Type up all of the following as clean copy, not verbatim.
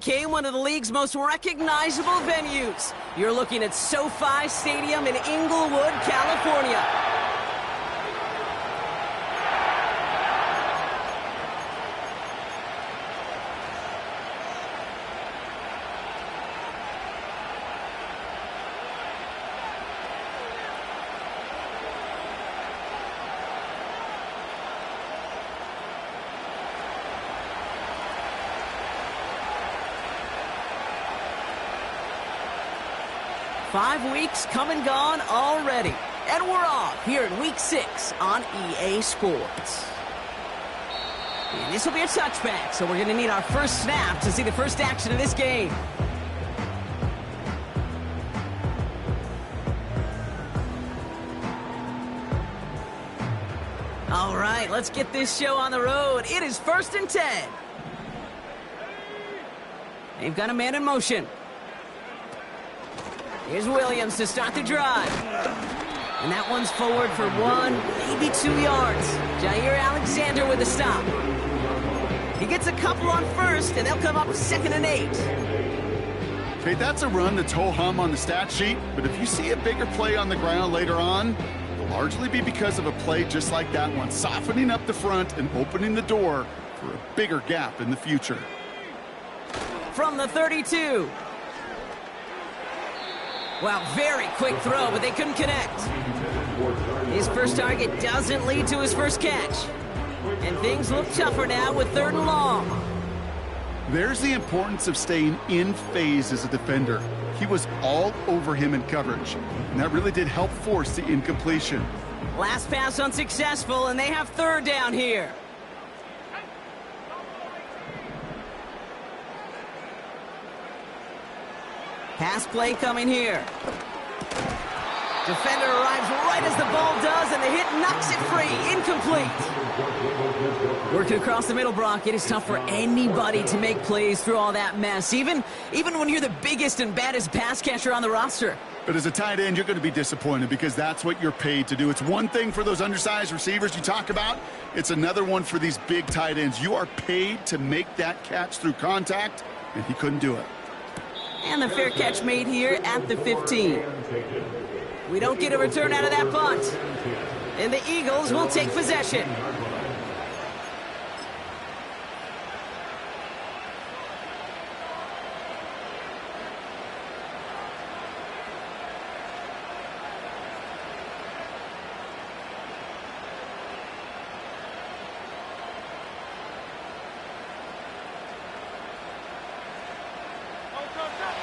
Became one of the league's most recognizable venues. You're looking at SoFi Stadium in Inglewood, California. Five weeks come and gone already. And we're off here in Week 6 on EA Sports. And this will be a touchback, so we're going to need our first snap to see the first action of this game. All right, let's get this show on the road. It is 1st and 10. They've got a man in motion. Here's Williams to start the drive. And that one's forward for 1, maybe 2 yards. Jair Alexander with a stop. He gets a couple on first, and they'll come up 2nd and 8. Okay, that's a run that's ho-hum on the stat sheet, but if you see a bigger play on the ground later on, it'll largely be because of a play just like that one, softening up the front and opening the door for a bigger gap in the future. From the 32. Well, very quick throw, but they couldn't connect. His first target doesn't lead to his first catch. And things look tougher now with 3rd and long. There's the importance of staying in phase as a defender. He was all over him in coverage, and that really did help force the incompletion. Last pass unsuccessful, and they have 3rd down here. Pass play coming here. Defender arrives right as the ball does, and the hit knocks it free. Incomplete. Working across the middle, Brock. It is tough for anybody to make plays through all that mess, even when you're the biggest and baddest pass catcher on the roster. But as a tight end, you're going to be disappointed because that's what you're paid to do. It's one thing for those undersized receivers you talk about. It's another one for these big tight ends. You are paid to make that catch through contact, and he couldn't do it. And the fair catch made here at the 15. We don't get a return out of that punt. And the Eagles will take possession.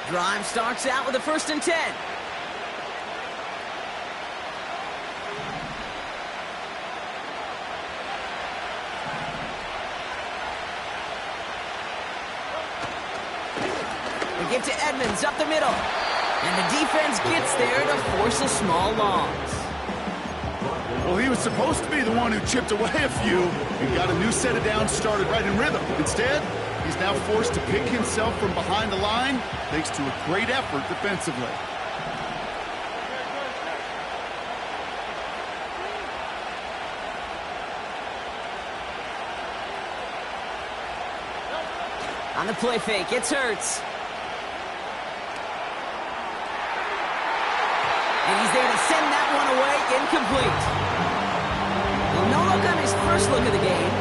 Drive starts out with a 1st and 10. They give to Edmonds up the middle. And the defense gets there to force a small loss. Well, he was supposed to be the one who chipped away a few and got a new set of downs started right in rhythm. Instead, he's now forced to pick himself from behind the line thanks to a great effort defensively. On the play fake, it's Hurts. And he's there to send that one away, incomplete. Well, no look on his first look of the game,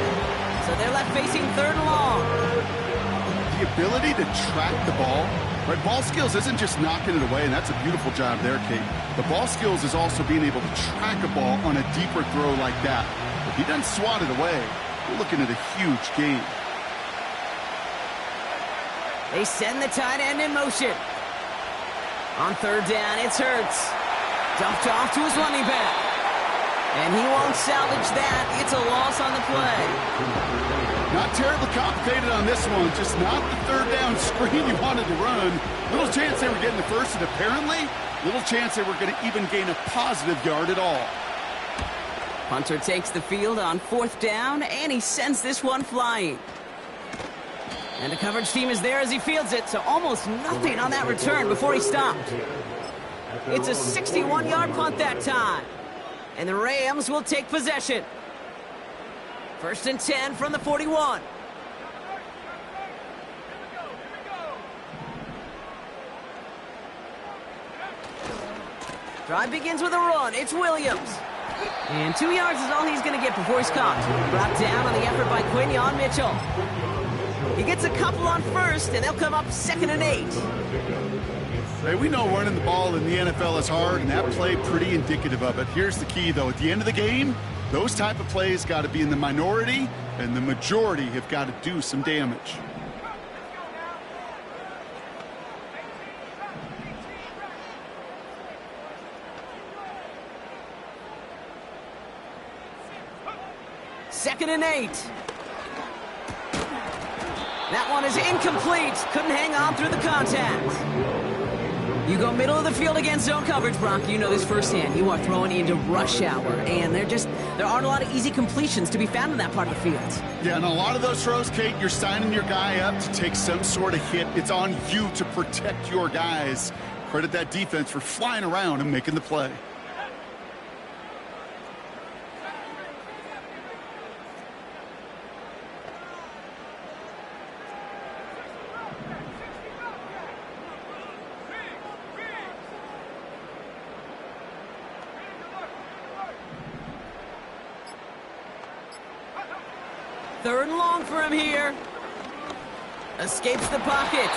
so they're left facing 3rd and long. The ability to track the ball, right? Ball skills isn't just knocking it away, and that's a beautiful job there, Kate. The ball skills is also being able to track a ball on a deeper throw like that. If he doesn't swat it away, we're looking at a huge game. They send the tight end in motion. On 3rd down, it's Hurts. Dumped off to his running back. And he won't salvage that. It's a loss on the play. Not terribly complicated on this one. Just not the 3rd down screen you wanted to run. Little chance they were getting the first, and apparently, little chance they were going to even gain a positive yard at all. Punter takes the field on 4th down, and he sends this one flying. And the coverage team is there as he fields it, so almost nothing on that return before he stopped. It's a 61-yard punt that time. And the Rams will take possession. 1st and 10 from the 41. Drive begins with a run. It's Williams. And 2 yards is all he's going to get before he's caught. Brought down on the effort by Quinion Mitchell. He gets a couple on first, and they'll come up 2nd and 8. Hey, we know running the ball in the NFL is hard, and that play pretty indicative of it. Here's the key, though. At the end of the game, those type of plays got to be in the minority, and the majority have got to do some damage. Second and 8. That one is incomplete. Couldn't hang on through the contact. You go middle of the field against zone coverage, Brock. You know this firsthand. You are throwing into rush hour, and there aren't a lot of easy completions to be found in that part of the field. Yeah, and a lot of those throws, Kate, you're signing your guy up to take some sort of hit. It's on you to protect your guys. Credit that defense for flying around and making the play. Third and long for him here. Escapes the pocket.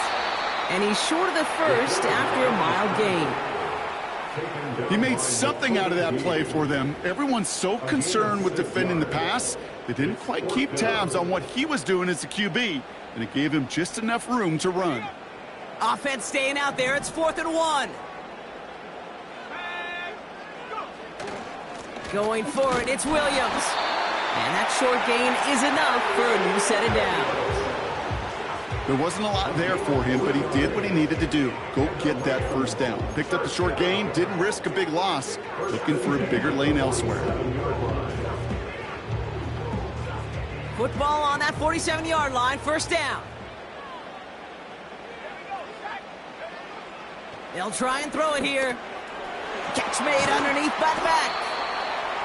And he's short of the first after a mild gain. He made something out of that play for them. Everyone's so concerned with defending the pass, they didn't quite keep tabs on what he was doing as a QB, and it gave him just enough room to run. Offense staying out there. It's 4th and 1. Going for it. It's Williams. And that short gain is enough for a new set of downs. There wasn't a lot there for him, but he did what he needed to do. Go get that first down. Picked up the short gain, didn't risk a big loss. Looking for a bigger lane elsewhere. Football on that 47-yard line. First down. They'll try and throw it here. Catch made underneath by the back.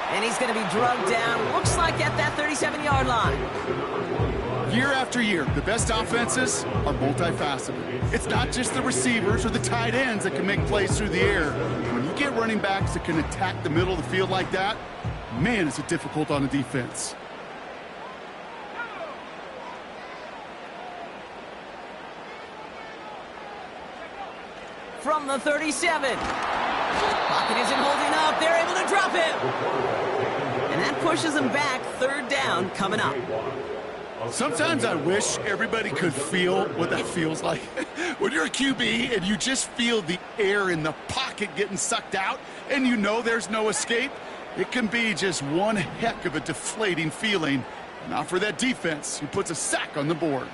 And he's going to be drugged down, looks like at that 37-yard line. Year after year, the best offenses are multifaceted. It's not just the receivers or the tight ends that can make plays through the air. When you get running backs that can attack the middle of the field like that, man, is it difficult on the defense. From the 37. Pocket isn't holding up. They're able to drop him. And that pushes him back. Third down coming up. Sometimes I wish everybody could feel what that feels like. When you're a QB and you just feel the air in the pocket getting sucked out and you know there's no escape, it can be just one heck of a deflating feeling. Not for that defense who puts a sack on the board.